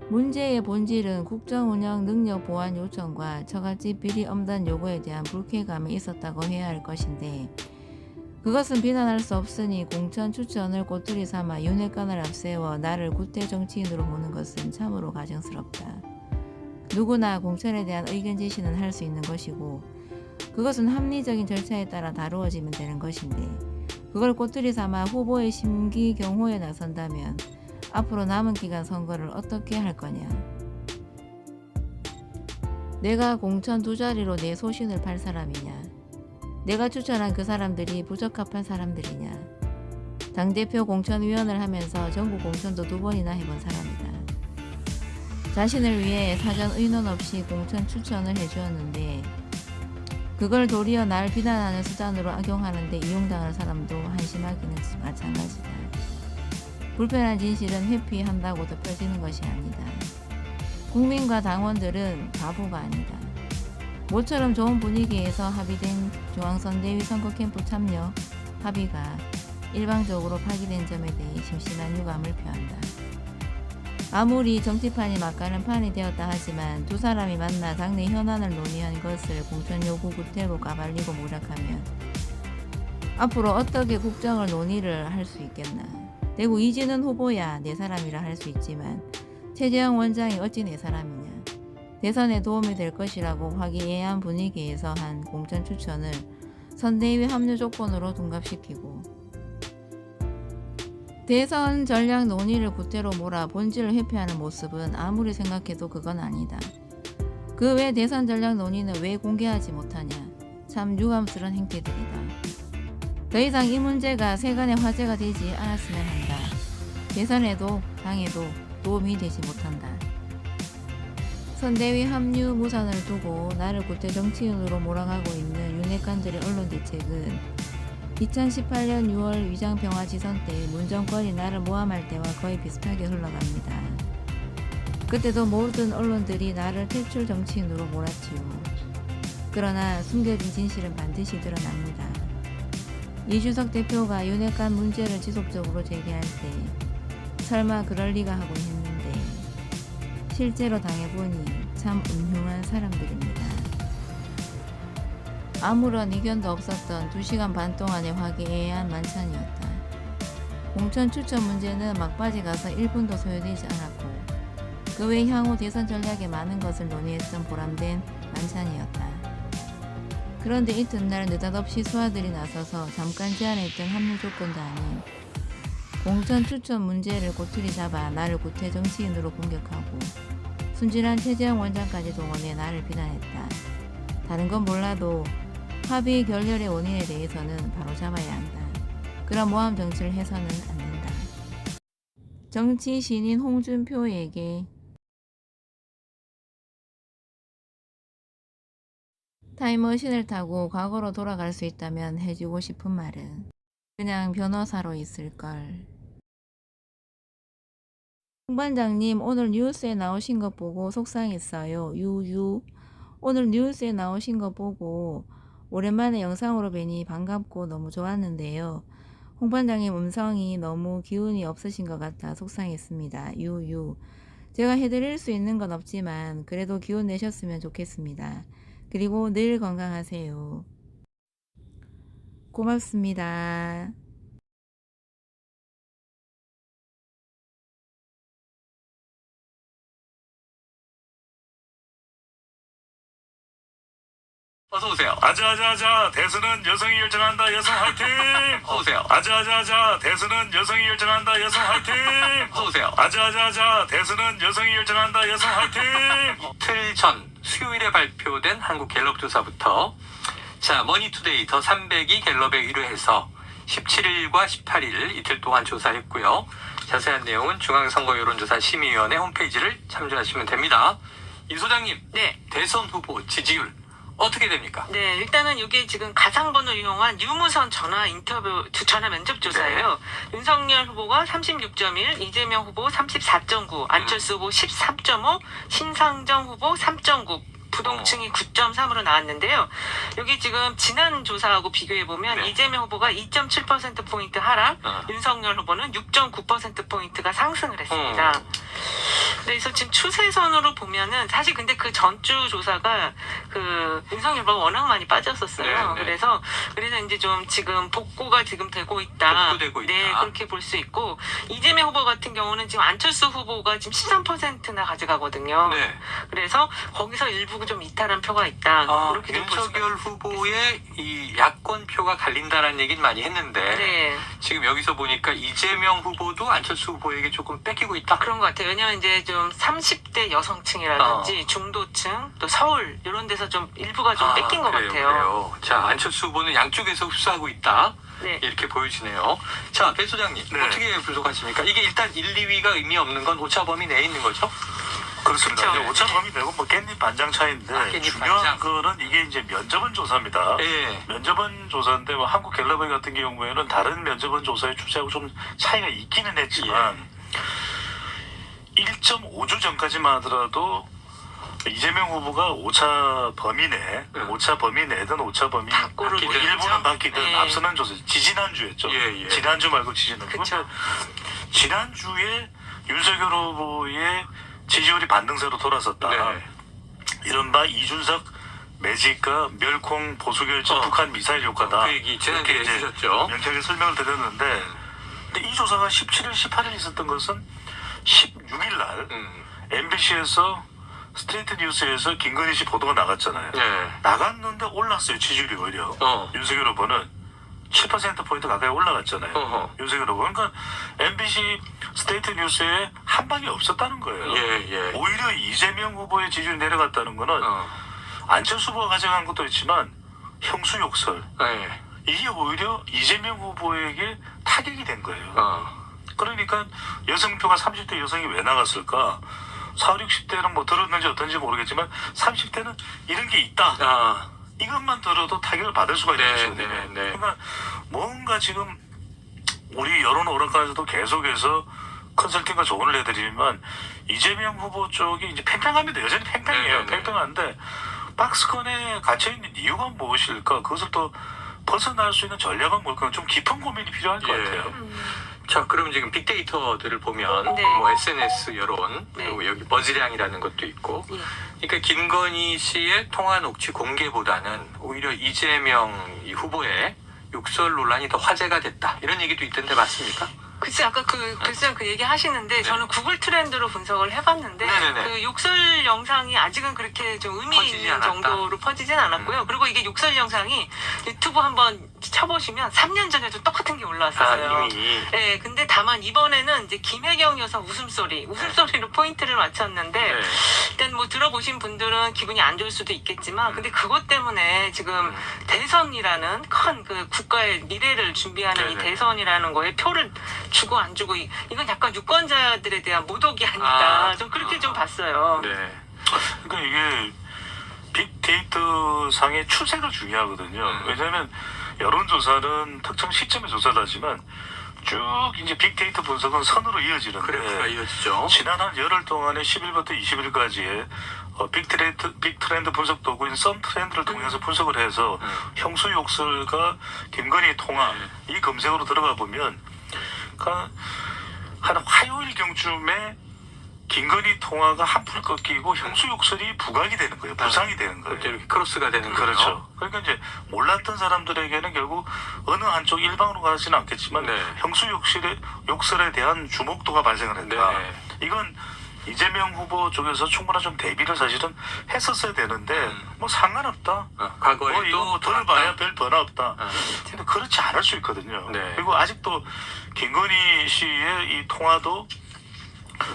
문제의 본질은 국정운영 능력 보완 요청과 처갓집 비리 엄단 요구에 대한 불쾌감이 있었다고 해야 할 것인데, 그것은 비난할 수 없으니 공천 추천을 꼬투리 삼아 윤핵관을 앞세워 나를 구태 정치인으로 보는 것은 참으로 가증스럽다. 누구나 공천에 대한 의견 제시는 할 수 있는 것이고, 그것은 합리적인 절차에 따라 다루어지면 되는 것인데, 그걸 꼬투리 삼아 후보의 심기 경호에 나선다면 앞으로 남은 기간 선거를 어떻게 할 거냐. 내가 공천 2자리로 내 소신을 팔 사람이냐. 내가 추천한 그 사람들이 부적합한 사람들이냐. 당대표 공천위원을 하면서 전국 공천도 2번이나 해본 사람이다. 자신을 위해 사전 의논 없이 공천 추천을 해주었는데, 그걸 도리어 날 비난하는 수단으로 악용하는데 이용당할 사람도 한심하기는 마찬가지다. 불편한 진실은 회피한다고 덮여지는 것이 아니다. 국민과 당원들은 바보가 아니다. 모처럼 좋은 분위기에서 합의된 중앙선대위 선거 캠프 참여 합의가 일방적으로 파기된 점에 대해 심심한 유감을 표한다. 아무리 정치판이 막가는 판이 되었다 하지만 두 사람이 만나 당내 현안을 논의한 것을 공천 요구 구태로 까발리고 모략하면 앞으로 어떻게 국정을 논의를 할 수 있겠나. 대구 이진은 후보야 내 사람이라 할 수 있지만 최재형 원장이 어찌 내 사람이냐. 대선에 도움이 될 것이라고 화기애애한 분위기에서 한 공천 추천을 선대위 합류 조건으로 둔갑시키고 대선 전략 논의를 구태로 몰아 본질을 회피하는 모습은 아무리 생각해도 그건 아니다. 그 외 대선 전략 논의는 왜 공개하지 못하냐. 참 유감스러운 행태들이다. 더 이상 이 문제가 세간의 화제가 되지 않았으면 한다. 대선에도 당에도 도움이 되지 못한다. 선대위 합류 무산을 두고 나를 구태 정치인으로 몰아가고 있는 윤핵관들의 언론 대책은 2018년 6월 위장평화지선 때 문정권이 나를 모함할 때와 거의 비슷하게 흘러갑니다. 그때도 모든 언론들이 나를 퇴출 정치인으로 몰았지요. 그러나 숨겨진 진실은 반드시 드러납니다. 이준석 대표가 윤핵관 문제를 지속적으로 제기할 때 설마 그럴 리가 하곤 했는데 실제로 당해보니 참 음흉한 사람들입니다. 아무런 의견도 없었던 2시간 반 동안의 화기애애한 만찬이었다. 공천 추천 문제는 막바지 가서 1분도 소요되지 않았고 그 외 향후 대선 전략에 많은 것을 논의했던 보람된 만찬이었다. 그런데 이튿날 느닷없이 수하들이 나서서 잠깐 제안했던 합류 조건도 아닌 공천 추천 문제를 꼬투리 잡아 나를 구태 정치인으로 공격하고 순진한 최재형 원장까지 동원해 나를 비난했다. 다른 건 몰라도 합의 결렬의 원인에 대해서는 바로 잡아야 한다. 그런 모함 정치를 해서는 안 된다. 정치 신인 홍준표에게 타임머신을 타고 과거로 돌아갈 수 있다면 해주고 싶은 말은 그냥 변호사로 있을걸. 홍 반장님, 오늘 뉴스에 나오신 거 보고 속상했어요. 유유. 오늘 뉴스에 나오신 거 보고 오랜만에 영상으로 뵈니 반갑고 너무 좋았는데요. 홍 반장님 음성이 너무 기운이 없으신 것 같아 속상했습니다. 유유. 제가 해드릴 수 있는 건 없지만 그래도 기운 내셨으면 좋겠습니다. 그리고 늘 건강하세요. 고맙습니다. 어서오세요. 아자아자아자 대선은 여성이 결정한다 여성 화이팅. 어서오세요. 아자아자아자 대선은 여성이 결정한다 여성 화이팅. 어서오세요. 아자아자아자 대선은 여성이 결정한다 여성 화이팅. 이틀 전 수요일에 발표된 한국 갤럽 조사부터 자 머니투데이 더 300이 갤럽에 의뢰해서 17일과 18일 이틀 동안 조사했고요. 자세한 내용은 중앙선거여론조사 심의위원회 홈페이지를 참조하시면 됩니다. 임 소장님, 네. 대선 후보 지지율 어떻게 됩니까? 네, 일단은 이게 지금 가상번호 이용한 유무선 전화 면접 조사예요. 윤석열 후보가 36.1, 이재명 후보 34.9, 안철수 후보 13.5, 신상정 후보 3.9, 부동층이 9.3으로 나왔는데요. 여기 지금 지난 조사하고 비교해 보면 네. 이재명 후보가 2.7% 포인트 하락, 어. 윤석열 후보는 6.9% 포인트가 상승을 했습니다. 그래서 지금 추세선으로 보면은 사실 근데 그 전주 조사가 그 윤석열 후보가 워낙 많이 빠졌었어요. 네, 네. 그래서 이제 좀 지금 복구가 지금 되고 있다. 복구되고 있다. 네, 그렇게 볼 수 있고 이재명 후보 같은 경우는 지금 안철수 후보가 지금 13%나 가져가거든요. 네. 그래서 거기서 일부 좀 이탈한 표가 있다. 그렇게 좀 볼 수가 윤석열 후보의 이 야권 표가 갈린다라는 얘기는 많이 했는데 네. 지금 여기서 보니까 이재명 후보도 안철수 후보에게 조금 뺏기고 있다. 그런 것 같아요. 왜냐면 이제 좀 30대 여성층이라든지 중도층 또 서울 이런 데서 좀 일부가 좀 뺏긴 것 그래요, 같아요. 그래요. 자, 안철수 후보는 양쪽에서 흡수하고 있다. 네. 이렇게 보여지네요. 자, 배 소장님 네. 어떻게 분석하십니까? 이게 일단 1, 2위가 의미 없는 건 오차 범위 내에 있는 거죠? 그렇습니다. 그쵸. 이제 오차 범위 내고 뭐 깻잎 반장 차이인데 깻잎 중요한 반장. 거는 이게 이제 면접원 조사입니다. 예. 면접원 조사인데 뭐 한국 갤럽 같은 경우에는 다른 면접원 조사의 추세하고 좀 차이가 있기는 했지만 1.5주 전까지만 하더라도 이재명 후보가 오차 범위 내, 오차 범위 내든 오차 범위 밖으로 뭐 바뀌든. 일부는 바뀌든 네. 앞서는 조사 지지난주였죠. 예. 지난주 말고 지지난주. 그쵸. 지난주에 윤석열 후보의 지지율이 반등세로 돌아섰다. 네. 이른바 이준석 매직과 멸콩 보수 결정 북한 미사일 효과다. 그 얘기 지난주에 이렇게 이제 해주셨죠. 명쾌하게 설명을 드렸는데 근데 이 조사가 17일, 18일 있었던 것은 16일 날 MBC에서 스트레이트 뉴스에서 김건희 씨 보도가 나갔잖아요. 네. 나갔는데 올랐어요. 지지율이 오히려. 윤석열 후보는 7%포인트 가까이 올라갔잖아요. 어허. 윤석열 후보. 그러니까 MBC 스테이트 뉴스에 한 방이 없었다는 거예요. 예. 오히려 이재명 후보의 지지율이 내려갔다는 거는 어. 안철수 후보가 가져간 것도 있지만 형수 욕설. 네. 이게 오히려 이재명 후보에게 타격이 된 거예요. 그러니까 여성표가 30대 여성이 왜 나갔을까? 40, 60대는 뭐 들었는지 어떤지 모르겠지만 30대는 이런 게 있다. 이것만 들어도 타격을 받을 수가 있는 것이거든요. 네. 그러니까 뭔가 지금 우리 여론 오락관에서도 계속해서 컨설팅과 조언을 해드리지만 이재명 후보 쪽이 이제 팽팽합니다. 여전히 팽팽해요. 네. 팽팽한데 박스권에 갇혀있는 이유가 무엇일까? 그것을 또 벗어날 수 있는 전략은 뭘까? 좀 깊은 고민이 필요할 것 예. 같아요. 자, 그럼 지금 빅데이터들을 보면 네. 뭐 SNS 여론 네. 그리고 여기 버즈량이라는 것도 있고 예. 그러니까 김건희 씨의 통화 녹취 공개보다는 오히려 이재명 이 후보의 욕설 논란이 더 화제가 됐다 이런 얘기도 있던데 맞습니까? 글쎄 아까 글쎄 그 얘기 하시는데 저는 구글 트렌드로 분석을 해봤는데 네네네. 그 욕설 영상이 아직은 그렇게 좀 의미 퍼지지 있는 않았다. 정도로 퍼지진 않았고요. 그리고 이게 욕설 영상이 유튜브 한번 쳐보시면 3년 전에도 똑같은 게 올라왔었어요. 이미. 네, 근데 다만 이번에는 이제 김혜경 여사 웃음소리로 포인트를 맞췄는데 네. 일단 뭐 들어보신 분들은 기분이 안 좋을 수도 있겠지만 근데 그것 때문에 지금 대선이라는 큰 그 국가의 미래를 준비하는 이 네네. 대선이라는 거에 표를 주고 안 주고 이건 약간 유권자들에 대한 모독이 아닐까 좀 그렇게 좀 봤어요. 네. 그러니까 이게 빅데이터 상의 추세가 중요하거든요. 왜냐하면 여론조사는 특정 시점에 조사를 하지만 쭉 이제 빅데이터 분석은 선으로 이어지는데 그래프가 이어지죠. 지난 한 열흘 동안에 10일부터 20일까지의 빅트렌드 분석 도구인 썸 트렌드를 통해서 분석을 해서 형수 욕설과 김건희 통화 이 검색으로 들어가 보면 그러니까 한 화요일 경쯤에 김건희 통화가 한풀 꺾이고 형수 욕설이 부각이 되는 거예요. 부상이 되는 거예요. 그때 이렇게 크로스가 되는 거죠. 그렇죠. 그러니까 이제 몰랐던 사람들에게는 결국 어느 한쪽 일방으로 가지는 않겠지만 네. 형수 욕설에 대한 주목도가 발생을 했다. 네. 이건 이재명 후보 쪽에서 충분한 좀 대비를 사실은 했었어야 되는데 뭐 상관없다. 과거에도 뭐 이거 뭐 들어봐야 별 변화 없다. 어. 근데 그렇지 않을 수 있거든요. 네. 그리고 아직도 김건희 씨의 이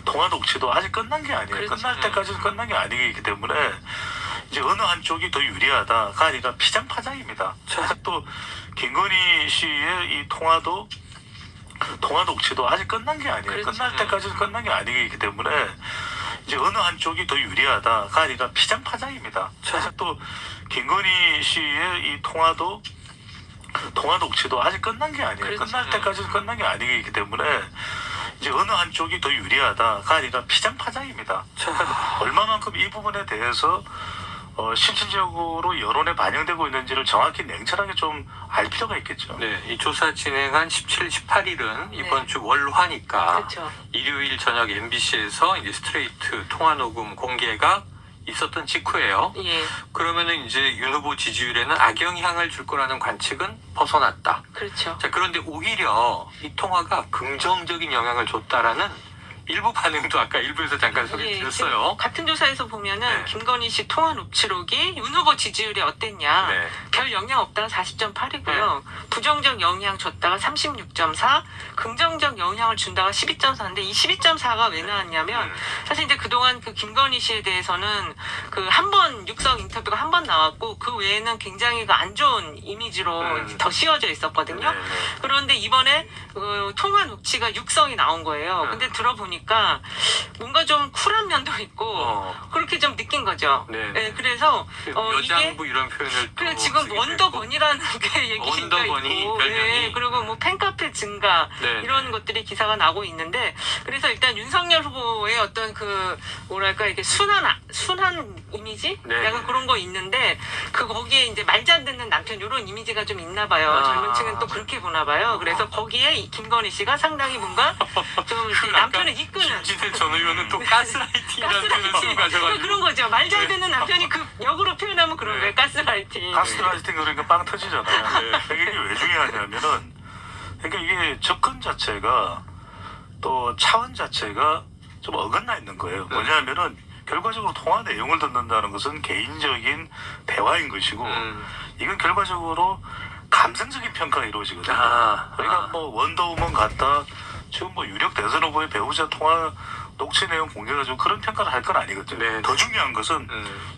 통화 녹취도 아직 끝난 게 아니에요. 그렇죠. 끝날 때까지는 끝난 게 아니기 때문에 이제 어느 한쪽이 더 유리하다가 아니라 피장파장입니다. 아직도 김건희 씨의 이 통화 녹취도 아직 끝난 게 아니에요. 그렇죠. 끝날 때까지는 끝난 게 아니기 때문에 이제 어느 한쪽이 더 유리하다가 아니라 피장파장입니다. 아직도 김건희 씨의 이 통화 녹취도 아직 끝난 게 아니에요. 그렇죠. 끝날 때까지는 끝난 게 아니기 때문에 이제 어느 한쪽이 더 유리하다가 아니라 피장파장입니다. 그러니까 얼마만큼 이 부분에 대해서 실질적으로 여론에 반영되고 있는지를 정확히 냉철하게 좀 알 필요가 있겠죠. 네, 이 조사 진행한 17, 18일은 이번 네. 주 월화니까 그렇죠. 일요일 저녁 MBC에서 이제 스트레이트 통화 녹음 공개가 있었던 직후예요. 예, 그러면은 이제 윤 후보 지지율에는 악영향을 줄 거라는 관측은 벗어났다. 그렇죠. 자, 그런데 오히려 이 통화가 긍정적인 영향을 줬다라는 일부 반응도 아까 일부에서 잠깐 예, 소개드렸어요. 지금 같은 조사에서 보면은 네. 김건희 씨 통화 녹취록이 윤 후보 지지율이 어땠냐? 네. 별 영향 없다가 40.8이고요. 부정적 영향 줬다가 36.4, 긍정적 영향을 준다가 12.4인데 이 12.4가 왜 나왔냐면 사실 이제 그동안 그 김건희 씨에 대해서는 그 한 번 육성 인터뷰가 한 번 나왔고 그 외에는 굉장히 그 안 좋은 이미지로 더 씌워져 있었거든요. 네, 네. 그런데 이번에 통화 녹취가 육성이 나온 거예요. 근데 들어보니까 뭔가 좀 쿨한 면도 있고 그렇게 좀 느낀 거죠. 네, 네, 그래서 이게 여장부 이런 표현을 그래 또 지금 쓰기도 원더번이라는 게 얘기가 원더번이 있고, 별명이. 네, 그리고 뭐 팬카페 증가 네, 이런 네. 것들이 기사가 나고 있는데 그래서 일단 윤석열 후보의 어떤 그 뭐랄까 이게 순한 이미지 네. 약간 그런 거 있는데 그 거기에 이제 말 잘 듣는 남편 이런 이미지가 좀 있나 봐요. 아. 젊은 층은 또 그렇게 보나 봐요. 그래서 거기에 이 김건희 씨가 상당히 뭔가 좀 이렇게 아까 남편을 이끄는 김진태 전 의원은 또 가스라이팅이라는 표현을 쓰고 가셔가지고 그런 거죠. 말 잘 듣는 남편이 그 역으로 표현하면 그런 네. 거예요. 가스라이팅. 가스라이팅 그러니까 빵 터지잖아요. 이게 왜 중요하냐면은 그러니까 이게 접근 자체가 또 차원 자체가 좀 어긋나 있는 거예요. 뭐냐면은 결과적으로 통화 내용을 듣는다는 것은 개인적인 대화인 것이고 이건 결과적으로 감성적인 평가가 이루어지거든요. 그러니까 뭐 원더우먼 같다. 지금 뭐 유력 대선 후보의 배우자 통화 녹취 내용 공개가지고 그런 평가를 할 건 아니거든요. 네. 더 중요한 것은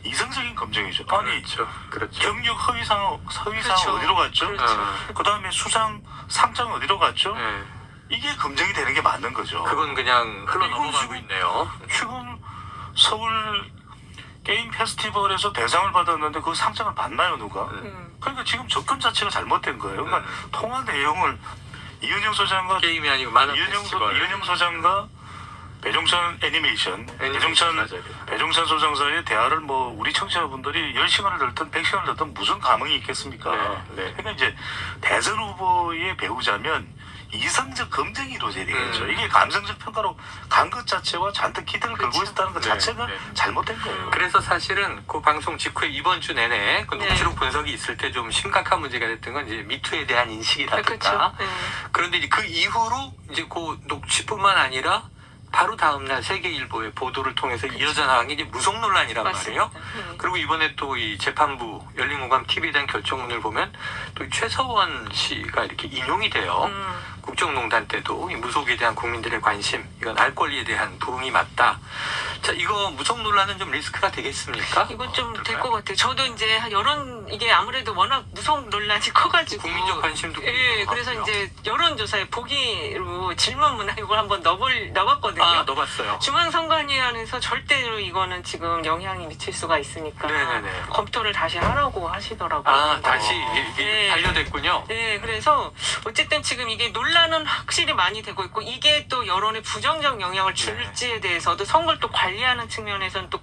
이성적인 검증이죠. 아니 그렇죠. 경력 허위상 그렇죠. 어디로 갔죠? 그렇죠. 그다음에 수상 상장 어디로 갔죠? 네. 이게 검증이 되는 게 맞는 거죠. 그건 그냥 흘러 넘어가고 지금- 있네요. 지금 서울 게임 페스티벌에서 대상을 받았는데 그 상장을 받나요 누가? 그러니까 지금 접근 자체가 잘못된 거예요. 그러니까 통화 내용을 이은영 소장과 게임이 아니고 만화 이은영 페스티벌. 소장과 배종찬 애니메이션, 맞아요. 배종찬 소장사의 대화를 뭐 우리 청취자분들이 10시간을 듣든 100시간을 듣든 무슨 감흥이 있겠습니까? 네. 그러니까 이제 대선 후보의 배우자면 이성적 검증이 이루어져야 되겠죠. 이게 감성적 평가로 간 것 자체와 잔뜩 기대를 걸고 있었다는 것 네, 자체가 네. 잘못된 거예요. 그래서 사실은 그 방송 직후에 이번 주 내내 그 네. 녹취록 분석이 있을 때 좀 심각한 문제가 됐던 건 이제 미투에 대한 인식이라든가. 그렇죠. 네. 그런데 이제 그 이후로 이제 그 녹취뿐만 아니라 바로 다음날 세계일보의 보도를 통해서 이어져 나간 게 이제 무속 논란이란 맞습니다. 말이에요. 그리고 이번에 또 이 재판부 열린공감 TV에 대한 결정문을 보면 또 최서원 씨가 이렇게 인용이 돼요. 국정농단 때도 이 무속에 대한 국민들의 관심, 이건 알 권리에 대한 부응이 맞다. 자, 이거 무속 논란은 좀 리스크가 되겠습니까? 이건 좀 될 것 같아요. 저도 이제 이게 아무래도 워낙 무속 논란이 커가지고. 국민적 관심도 예, 그래서 이제 여론조사에 보기로 질문 문화 이걸 한번 넣어봤거든요. 넣어봤어요. 중앙선관위원회에서 절대로 이거는 지금 영향이 미칠 수가 있으니까 네네네. 검토를 다시 하라고 하시더라고요. 다시 이게 네. 반려됐군요. 네, 그래서 어쨌든 지금 이게 논란은 확실히 많이 되고 있고 이게 또 여론에 부정적 영향을 줄지에 대해서도 선거를 또 관리하는 측면에서는 또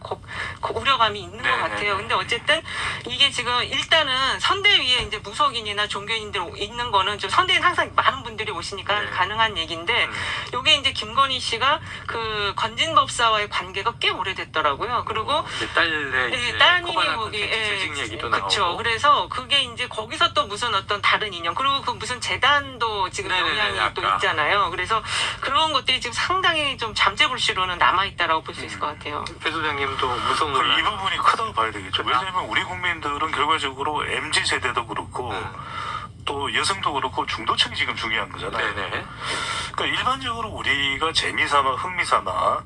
우려감이 있는 네, 것 같아요. 네. 근데 어쨌든 이게 지금 일단은 선대위에 이제 무속인이나 종교인들 있는 거는 좀 선대위는 항상 많은 분들이 오시니까 네. 가능한 얘기인데 요게 이제 김건희 씨가 그 건진법사와의 관계가 꽤 오래됐더라고요. 그리고 이제 딸의 이제 따님이 코바나 거기 콘텐츠 재직 얘기도 그렇죠. 나오고. 그래서 그게 이제 거기서 또 무슨 어떤 다른 인연 그리고 그 무슨 재단도 지금 네네네, 영향이 또 아까. 있잖아요. 그래서 그런 것들이 지금 상당히 좀 잠재불씨로는 남아 있다라고 볼 수 있을 것 같아요. 배 소장님도 무속 이 논란. 부분이 크다고 봐야 되겠죠. 왜냐하면 우리 국민들은 결과적으로 MZ 세대도 그렇고 또 여성도 그렇고 중도층이 지금 중요한 거잖아요. 네네. 그러니까 일반적으로 우리가 재미삼아 흥미삼아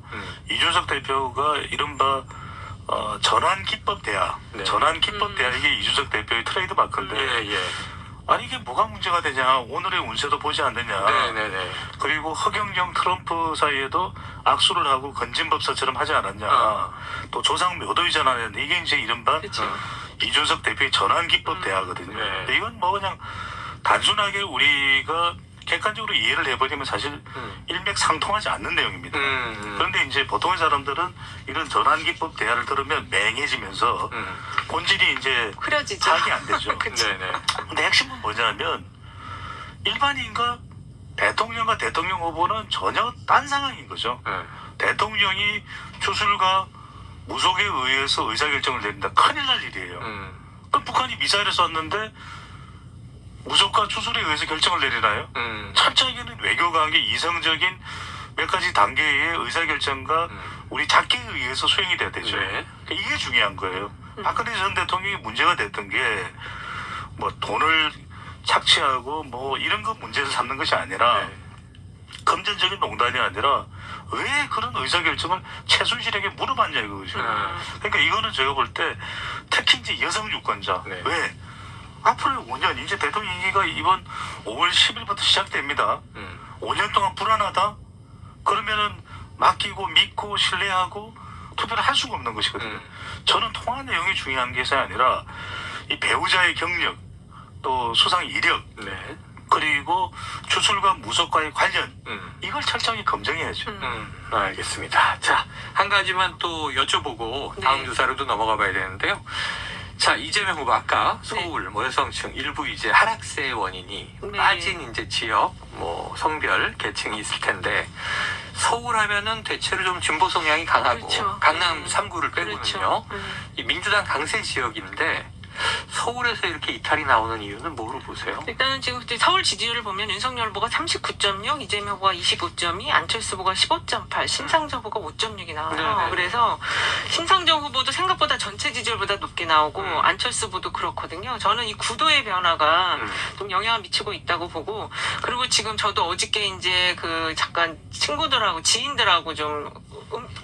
이준석 대표가 이른바 전환 기법 대화, 네. 전환 기법 대화 이게 이준석 대표의 트레이드 마크인데 예. 아니 이게 뭐가 문제가 되냐? 오늘의 운세도 보지 않느냐? 네네네. 그리고 허경영 트럼프 사이에도 악수를 하고 건진법사처럼 하지 않았냐? 또 조상 묘도이전 안 했는데 이게 이제 이른바 그렇죠. 이준석 대표의 전환 기법 대화거든요. 네. 근데 이건 뭐 그냥 단순하게 우리가 객관적으로 이해를 해버리면 사실 일맥상통하지 않는 내용입니다. 그런데 이제 보통의 사람들은 이런 전환기법 대화를 들으면 맹해지면서 본질이 이제 흐려지죠. 파악이 안 되죠. 그쵸. 네네. 근데 핵심은 뭐냐면 일반인과 대통령과 대통령 후보는 전혀 딴 상황인 거죠. 대통령이 추술과 무속에 의해서 의사결정을 내린다. 큰일 날 일이에요. 그럼 북한이 미사일을 쐈는데 무속과 추술에 의해서 결정을 내리나요? 철저하게는 외교관계 이성적인 몇 가지 단계의 의사결정과 우리 작계에 의해서 수행이 돼야 되죠. 네. 그러니까 이게 중요한 거예요. 박근혜 전 대통령이 문제가 됐던 게 뭐 돈을 착취하고 뭐 이런 거 문제를 삼는 것이 아니라 네. 금전적인 농단이 아니라 왜 그런 의사결정을 최순실에게 물어봤냐 이거죠. 그러니까 이거는 제가 볼 때 특히 이제 여성 유권자 네. 왜 앞으로 5년 이제 대통령 임기가 이번 5월 10일부터 시작됩니다. 5년 동안 불안하다? 그러면은 맡기고 믿고 신뢰하고 투표를 할 수가 없는 것이거든요. 저는 통화 내용이 중요한 것이 아니라 이 배우자의 경력 또 수상 이력 네. 그리고 추술과 무속과의 관련 이걸 철저하게 검증해야죠. 알겠습니다. 자, 한 가지만 또 여쭤보고 다음 네. 주사로 도 넘어가 봐야 되는데요. 자, 이재명 후보 아까 서울 뭐 여성층 일부 이제 하락세의 원인이 네. 빠진 이제 지역 뭐 성별 계층이 있을 텐데 서울 하면은 대체로 좀 진보 성향이 강하고 그렇죠. 강남 네. 3구를 빼고는요. 그렇죠. 이 민주당 강세 지역인데 서울에서 이렇게 이탈이 나오는 이유는 뭐로 보세요? 일단은 지금 서울 지지율을 보면 윤석열 후보가 39.6, 이재명 후보가 25.2, 안철수 후보가 15.8, 심상정 후보가 5.6이 나와요. 네네. 그래서 심상정 후보도 생각보다 전체 지지율보다 높게 나오고 안철수 후보도 그렇거든요. 저는 이 구도의 변화가 좀 영향을 미치고 있다고 보고, 그리고 지금 저도 어저께 이제 그 잠깐 친구들하고 지인들하고 좀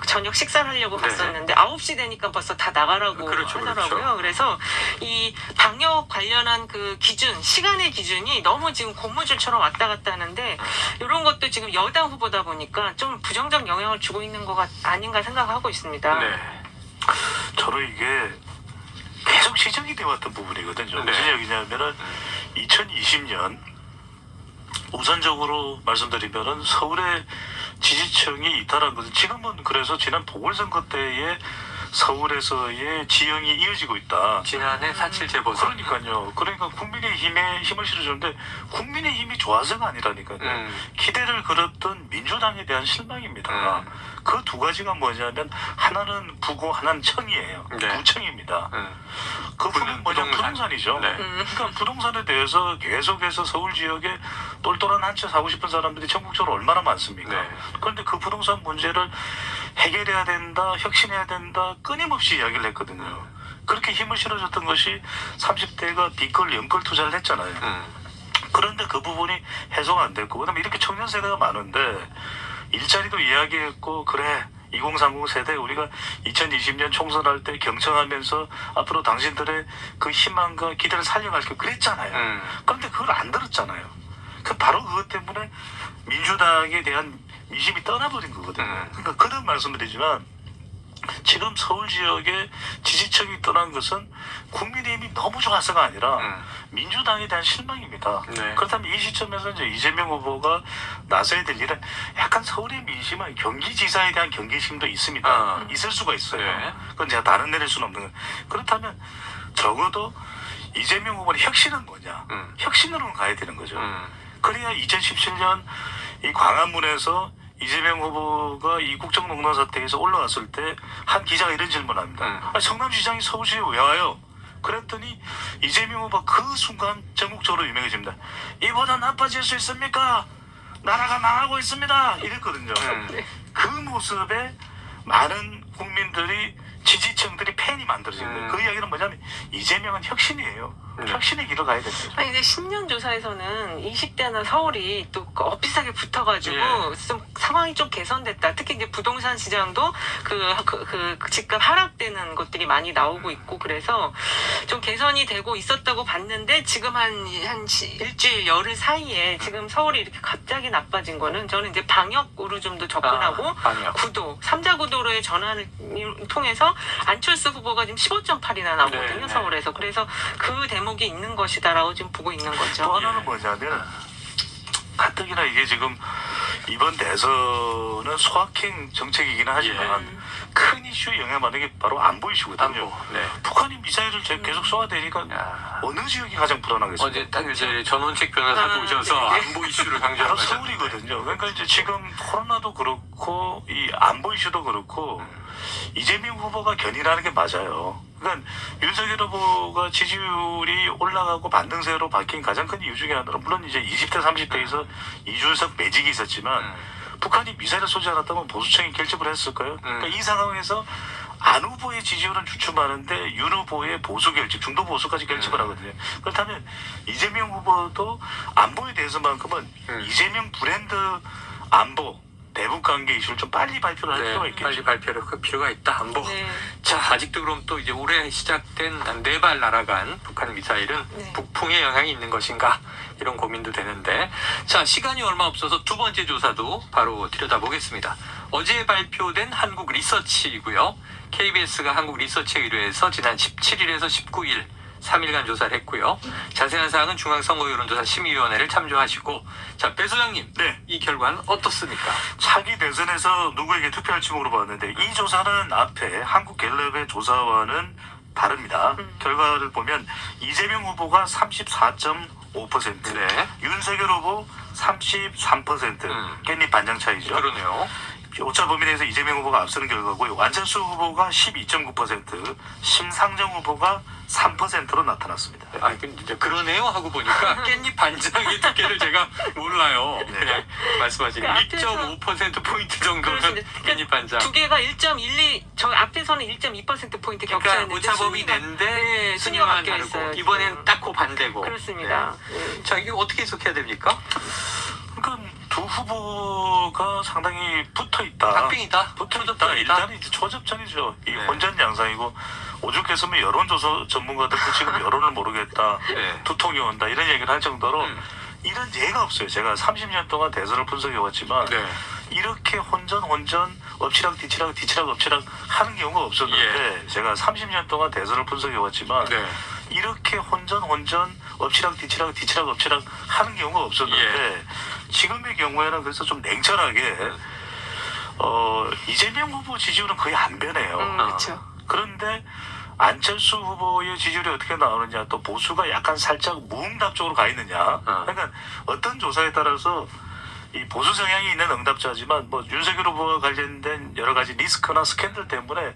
저녁 식사를 하려고 네네. 갔었는데 9시 되니까 벌써 다 나가라고 그렇죠, 하더라고요. 그렇죠. 그래서 이 방역 관련한 그 기준, 시간의 기준이 너무 지금 고무줄처럼 왔다 갔다 하는데 이런 것도 지금 여당 후보다 보니까 좀 부정적 영향을 주고 있는 것 아닌가 생각하고 있습니다. 네. 저는 이게 계속 지적이 되어왔던 부분이거든요. 네. 무슨 얘기냐면은 2020년 우선적으로 말씀드리면은 서울의 지지층이 이탈한 것은 지금은 그래서 지난 보궐선거 때에 서울에서의 지형이 이어지고 있다. 지난해 4.7 재보선. 그러니까요. 그러니까 국민의힘에 힘을 실어주는데 국민의힘이 좋아서가 아니라니까요. 기대를 걸었던 민주당에 대한 실망입니다. 그 두 가지가 뭐냐면 하나는 부고 하나는 청이에요. 네. 구청입니다. 그 부는 뭐냐면 부동산이죠. 네. 그러니까 부동산에 대해서 계속해서 서울 지역에 똘똘한 한 채 사고 싶은 사람들이 전국적으로 얼마나 많습니까? 네. 그런데 그 부동산 문제를 해결해야 된다, 혁신해야 된다, 끊임없이 이야기를 했거든요. 그렇게 힘을 실어줬던 것이 30대가 빚걸, 연걸 투자를 했잖아요. 그런데 그 부분이 해소가 안 됐고, 그다음에 이렇게 청년 세대가 많은데 일자리도 이야기했고, 그래 2030 세대 우리가 2020년 총선할 때 경청하면서 앞으로 당신들의 그 희망과 기대를 살려갈게 그랬잖아요. 그런데 그걸 안 들었잖아요. 그 바로 그것 때문에 민주당에 대한 민심이 떠나버린 거거든요. 그러니까 그런 말씀드리지만 지금 서울 지역의 지지층이 떠난 것은 국민의힘이 너무 좋아서가 아니라 민주당에 대한 실망입니다. 네. 그렇다면 이 시점에서 이제 이재명 후보가 나서야 될 일은 약간 서울의 민심은 경기지사에 대한 경계심도 있습니다. 있을 수가 있어요. 네. 그건 제가 다른 내릴 수는 없는 거예요. 그렇다면 적어도 이재명 후보의 혁신은 뭐냐? 혁신으로는 가야 되는 거죠. 그래야 2017년 이 광화문에서 이재명 후보가 이 국정농단 사태에서 올라왔을 때 한 기자가 이런 질문을 합니다. 아니, 성남시장이 서울시에 왜 와요? 그랬더니 이재명 후보가 그 순간 전국적으로 유명해집니다. 이보다 나빠질 수 있습니까? 나라가 망하고 있습니다. 이랬거든요. 그 모습에 많은 국민들이 지지층들이 팬이 만들어진 거예요. 그 이야기는 뭐냐면 이재명은 혁신이에요. 혁신의 길을 가야 되는 거죠. 아니 근데 신년 조사에서는 20대나 서울이 또 엇비슷하게 붙어가지고 좀 상황이 좀 개선됐다. 특히 이제 부동산 시장도 그 집값 하락되는 것들이 많이 나오고 있고 그래서 좀 개선이 되고 있었다고 봤는데 지금 한 일주일 열흘 사이에 지금 서울이 이렇게 갑자기 나빠진 거는 저는 이제 방역으로 좀 더 접근하고 방역. 구도 3자 구도로의 전환을 통해서 안철수 후보가 지금 15.8이나 나오거든요. 네. 서울에서. 그래서 그 대목이 있는 것이다라고 지금 보고 있는 거죠. 또 하나는 뭐냐면 가뜩이나 이게 지금 이번 대선은 소확행 정책이기는 하지만 큰 이슈 영향 받는 게 바로 안보 이슈거든요. 안보. 네. 북한이 미사일을 계속 쏘아대니까 야. 어느 지역이 가장 불안하겠습니까? 어제 딱 이제 전원책 변호사 오셔서 네. 안보 이슈를 바로 강조하고 서울이거든요. 그러니까 이제 지금 코로나도 그렇고 이 안보 이슈도 그렇고 이재명 후보가 견인하는 게 맞아요. 그러니까 윤석열 후보가 지지율이 올라가고 반등세로 바뀐 가장 큰 이유 중에 하나는 물론 이제 20대 30대에서 이준석 매직이 있었지만 북한이 미사일을 쏘지 않았다면 보수층이 결집을 했을까요? 그러니까 이 상황에서 안 후보의 지지율은 주춤하는데 윤 후보의 보수 결집, 중도 보수까지 결집을 하거든요. 그렇다면 이재명 후보도 안보에 대해서만큼은 이재명 브랜드 안보 대북 관계 이슈를 좀 빨리 발표를 할 필요가 있겠죠. 빨리 발표를 할 필요가 있다. 안보. 네. 자, 아직도 그럼 또 이제 올해 시작된 4발 날아간 북한 미사일은 네. 북풍의 영향이 있는 것인가 이런 고민도 되는데, 자, 시간이 얼마 없어서 두 번째 조사도 바로 들여다보겠습니다. 어제 발표된 한국 리서치이고요. KBS가 한국 리서치에 의뢰해서 지난 17일에서 19일 3일간 조사를 했고요. 자세한 사항은 중앙선거여론조사 심의위원회를 참조하시고, 자, 배 소장님, 네. 이 결과는 어떻습니까? 차기 대선에서 누구에게 투표할지 물어봤는데 이 조사는 앞에 한국갤럽의 조사와는 다릅니다. 결과를 보면 이재명 후보가 34.5%, 네. 윤석열 후보 33%, 깻잎 반장 차이죠. 그러네요. 오차 범위 내에서 이재명 후보가 앞서는 결과고요. 안철수 후보가 12.9%, 심상정 후보가 3%로 나타났습니다. 아, 근데 그러네요 하고 보니까 깻잎 반장의 두께를 제가 몰라요. 네. 그냥 말씀하시는 그 앞에서 1.5% 포인트 정도는 그렇습니다. 깻잎 반장. 두 개가 1.12, 저 앞에서는 1.2% 포인트 그러니까 격차였는데 오차범위 낸데 네, 순위가 순위만 바뀌어 다르고 있어요. 이번엔 딱 그 반대고. 그렇습니다. 네. 네. 자, 이게 어떻게 해석해야 됩니까? 그러니까 두 후보가 상당히 붙어 있다. 박빙이다. 붙어 있다. 초접전이다. 일단 이제 초접전이죠. 이 네. 혼전 양상이고 오죽했으면 여론조사 전문가들도 지금 여론을 모르겠다. 네. 두통이 온다. 이런 얘기를 할 정도로 이런 예가 없어요. 제가 30년 동안 대선을 분석해왔지만 네. 이렇게 혼전 엎치락 뒤치락 엎치락 하는 경우가 없었는데 제가 30년 동안 대선을 분석해왔지만 네. 이렇게 혼전 엎치락 뒤치락 엎치락 하는 경우가 없었는데 지금의 경우에는 그래서 좀 냉철하게 이재명 후보 지지율은 거의 안 변해요. 그렇죠. 그런데 안철수 후보의 지지율이 어떻게 나오느냐, 또 보수가 약간 살짝 무응답 쪽으로 가 있느냐. 그러니까 어떤 조사에 따라서 이 보수 성향이 있는 응답자지만 뭐 윤석열 후보와 관련된 여러 가지 리스크나 스캔들 때문에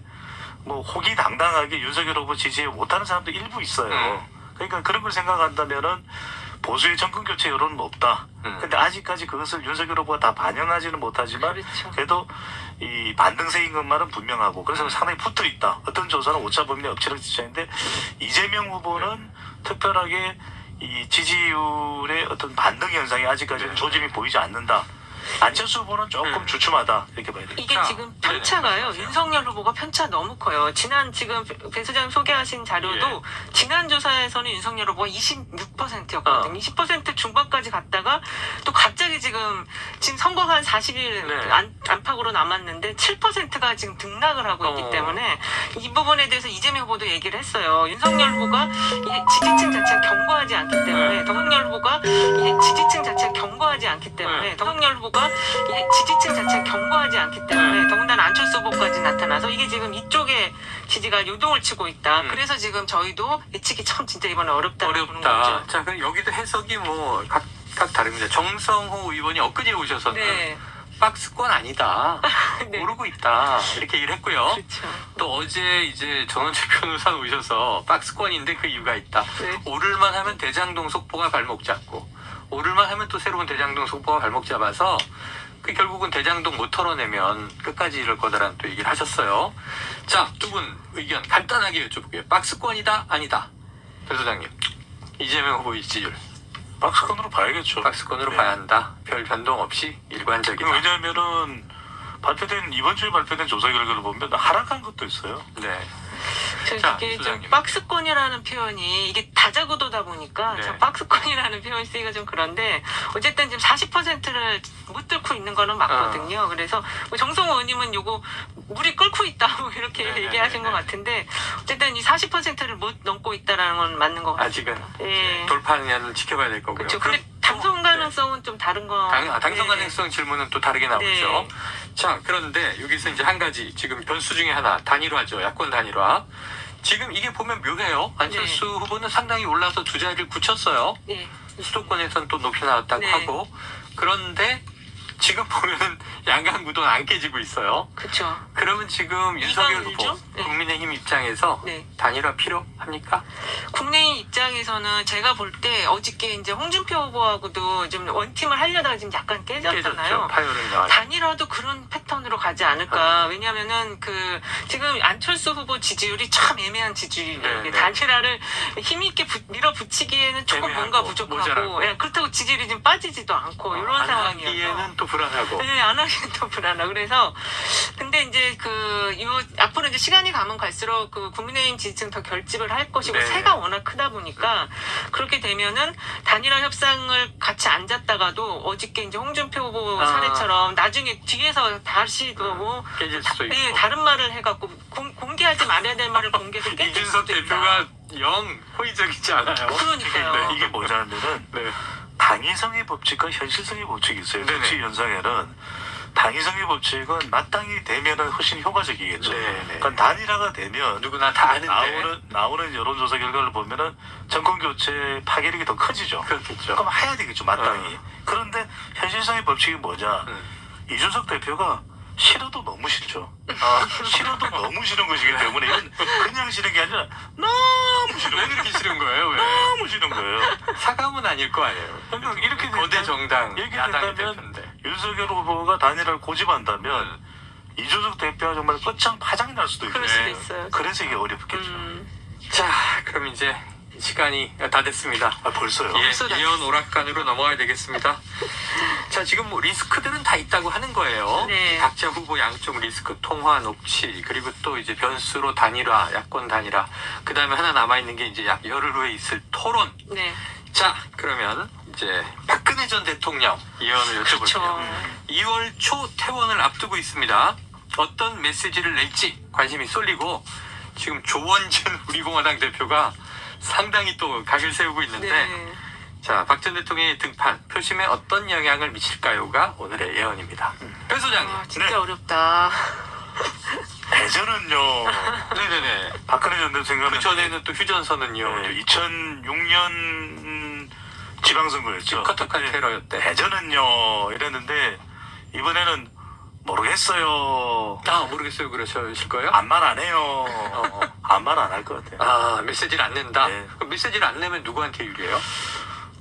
뭐 호기당당하게 윤석열 후보 지지에 못하는 사람도 일부 있어요. 그러니까 그런 걸 생각한다면은 보수의 정권 교체 여론은 없다. 근데 아직까지 그것을 윤석열 후보가 다 반영하지는 못하지만 그렇죠. 그래도 이 반등세인 것만은 분명하고 그래서 상당히 붙어 있다. 어떤 조사는 오차 범위 엎치락 뒤치락인데 이재명 후보는 특별하게 이 지지율의 어떤 반등 현상이 아직까지는 조짐이 보이지 않는다. 안철수 후보는 조금 주춤하다 이렇게 봐야 돼요. 이게 자, 지금 편차가요. 네. 윤석열 후보가 편차 너무 커요. 지난 지금 배 소장님 소개하신 자료도 지난 조사에서는 윤석열 후보가 26%였거든요. 20% 중반까지 갔다가 또 갑자기 지금 선거 한 40일 네. 안팎으로 남았는데 7%가 지금 등락을 하고 있기 때문에 이 부분에 대해서 이재명 후보도 얘기를 했어요. 윤석열 후보가 이 지지층 자체가 견고하지 않기 때문에 윤석열 후보가 이 지지층 자체가 견고하지 않기 때문에 윤석열 후보가 이 지지층 자체가 견고하지 않기 때문에 더군다나 안철수 후보까지 나타나서 이게 지금 이쪽에 지지가 요동을 치고 있다. 그래서 지금 저희도 예측이 참 진짜 이번에 어렵다고 보는 거죠. 자, 그럼 여기도 해석이 뭐 각각 다릅니다. 정성호 의원이 엊그제 오셔서는 네. 박스권 아니다. 네. 모르고 있다. 이렇게 얘기를 했고요. 그렇죠. 또 어제 이제 전원책 변호사 오셔서 박스권인데 그 이유가 있다. 네. 오를만 하면 대장동 속보가 발목 잡고 오를만 하면 또 새로운 대장동 속보가 발목 잡아서 그 결국은 대장동 못 털어내면 끝까지 이럴 거다라는 또 얘기를 하셨어요. 자, 두 분 의견 간단하게 여쭤볼게요. 박스권이다 아니다. 배 소장님. 이재명 후보의 지지율. 박스권으로 봐야겠죠. 박스권으로 네. 봐야 한다. 별 변동 없이 일관적이다. 왜냐하면은 이번 주에 발표된 조사 결과를 보면 하락한 것도 있어요. 네. 자, 이게 좀 소장님. 박스권이라는 표현이 이게 다자구도다 보니까 네. 참 박스권이라는 표현 쓰기가 좀 그런데 어쨌든 지금 40%를 못 뚫고 있는 거는 맞거든요. 그래서 뭐 정성호 의원님은 요거 물이 끓고 있다 뭐 이렇게 네, 얘기하신 네, 것 같은데 어쨌든 이 40%를 못 넘고 있다라는 건 맞는 것 같아요. 아직은 예. 돌파하느냐는 지켜봐야 될 거고요. 그렇죠. 그럼 근데 당선 가능성은 좀 다른 거. 당선 네. 가능성 질문은 또 다르게 나오죠. 네. 자, 그런데 여기서 이제 한 가지 지금 변수 중에 하나 단일화죠. 야권 단일화. 지금 이게 보면 묘해요. 안철수 네. 후보는 상당히 올라서 두 자리를 굳혔어요. 네. 수도권에서는 또 높이 나왔다고 네. 하고. 그런데 지금 보면은 양강 구도는 안 깨지고 있어요. 그렇죠. 그러면 지금 윤석열 후보 일죠? 네. 국민의힘 입장에서 네. 단일화 필요합니까? 국내인 입장에서는 제가 볼 때 어저께 이제 홍준표 후보하고도 좀 원팀을 하려다가 지금 약간 깨졌잖아요. 깨졌죠. 파열을 나와. 단일화도 그런 패턴으로 가지 않을까. 왜냐면은 그 지금 안철수 후보 지지율이 참 애매한 지지율이에요. 네, 네. 단일화를 힘있게 밀어붙이기에는 조금 애매하고, 뭔가 부족하고 모자라고. 예, 그렇다고 지지율이 좀 빠지지도 않고 이런 안 상황이어서. 하기에는 또 불안하고. 네, 안 하기엔 또 불안하고. 그래서, 근데 이제 앞으로 이제 시간이 가면 갈수록 그 국민의힘 지지층 더 결집을 할 것이고, 네. 세가 워낙 크다 보니까, 그렇게 되면은 단일화 협상을 같이 앉았다가도 어저께 이제 홍준표 후보 아. 사례처럼 나중에 뒤에서 다시 또 뭐, 깨질 수도 있고. 네, 다른 말을 해갖고, 공개하지 말아야 될 말을 공개해서 깨질 이준석 수도 있다. 대표가 영 호의적이지 않아요. 그러니까요. 이게 뭐냐면은 네. 당위성의 법칙과 현실성의 법칙이 있어요. 네네. 정치 현상에는 당위성의 법칙은 마땅히 되면은 훨씬 효과적이겠죠. 네네. 그러니까 단일화가 되면 누구나 다 아는데. 나오는 여론조사 결과를 보면은 정권 교체 파괴력이 더 커지죠. 그렇겠죠. 그럼 해야 되겠죠, 마땅히. 그런데 현실성의 법칙이 뭐냐? 이준석 대표가 싫어도 너무 싫죠. 싫어도 너무 싫은 것이기 때문에 이건 그냥 싫은 게 아니라 너무 싫은 왜 거예요. 그렇게 싫은 거예요? 왜? 너무 싫은 거예요. 사감은 아닐 거 아니에요. 그러니까 이렇게 거대 된다- 정당 이렇게 야당의 된다면 대표인데. 윤석열 후보가 단일화를 고집한다면 이준석 대표가 정말 끝장 파장이 날 수도 그럴 있어요. 수도 있어요. 그래서 이게 어렵겠죠. 자, 그럼 이제 시간이 다 됐습니다. 벌써요. 예, 벌써 다 예언 오락관으로 넘어가야 되겠습니다. 자, 지금 뭐 리스크들은 다 있다고 하는 거예요. 네. 각자 후보 양쪽 리스크, 통화, 녹취, 그리고 또 이제 변수로 단일화, 야권 단일화. 그 다음에 하나 남아있는 게 이제 약 열흘 후에 있을 토론. 네. 자, 그러면 이제 박근혜 전 대통령 예언을 여쭤볼게요. 그렇죠. 2월 초 퇴원을 앞두고 있습니다. 어떤 메시지를 낼지 관심이 쏠리고 지금 조원진 우리공화당 대표가 상당히 또 각을 세우고 있는데 네. 자, 박 전 대통령의 등판 표심에 어떤 영향을 미칠까요가 오늘의 예언입니다. 배 소장님. 아, 진짜 네. 어렵다. 대전은요. 네네네. 박근혜 전 대통령 그 전에는 또 휴전선은요. 2006년 지방선거였죠. 커터칼 테러였대. 대전은요 이랬는데 이번에는 모르겠어요. 아, 모르겠어요. 그러실 거예요? 아무 말 안 해요. 아무 말 안 할 것 같아요. 아, 메시지를 안 낸다? 네. 그럼 메시지를 안 내면 누구한테 유리해요?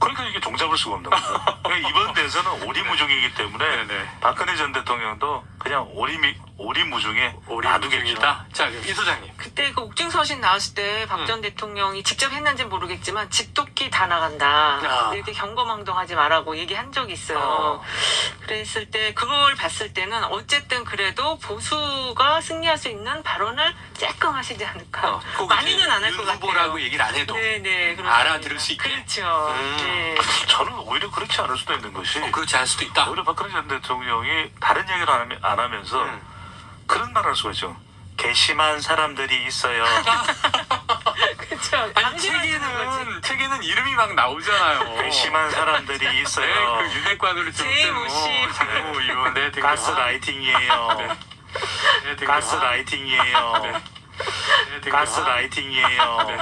그러니까 이게 종잡을 수가 없는 거죠. 그러니까 이번 대선은 오리무중이기 때문에 네네. 박근혜 전 대통령도 그냥 오리무중에 놔두겠죠. 오리무중이다. 자, 그럼 이 소장님. 그때 그 옥중서신 나왔을 때 박 전 대통령이 직접 했는지 모르겠지만 집도끼 다 나간다. 아. 이렇게 경거망동하지 말라고 얘기한 적이 있어요. 어. 그랬을 때 그걸 봤을 때는 어쨌든 그래도 보수가 승리할 수 있는 발언을 조금 하시지 않을까. 꼭 많이는 이제 안 할 윤 것 같아요. 후보라고 얘기를 안 해도 네네. 그렇습니다. 알아들을 수 있게. 그렇죠. 네. 저는 오히려 그렇지 않을 수도 있는 것이 그렇지 않을 수도 있다. 오히려 박근혜 전 대통령이 다른 얘기를 안 하면서 그런 말 할 수가 있죠. 괘씸한 사람들이 있어요. 그렇죠. 아니, 방심하시는 거지. 책에는 이름이 막 나오잖아요. 괘씸한 사람들이 있어요. 네, 그 윤핵관으로 제모 씨. 장모 의원, 네, 되게 가스라이팅이에요. 네, 되게 가스라이팅이에요. 네, 되게 가스라이팅이에요. 네.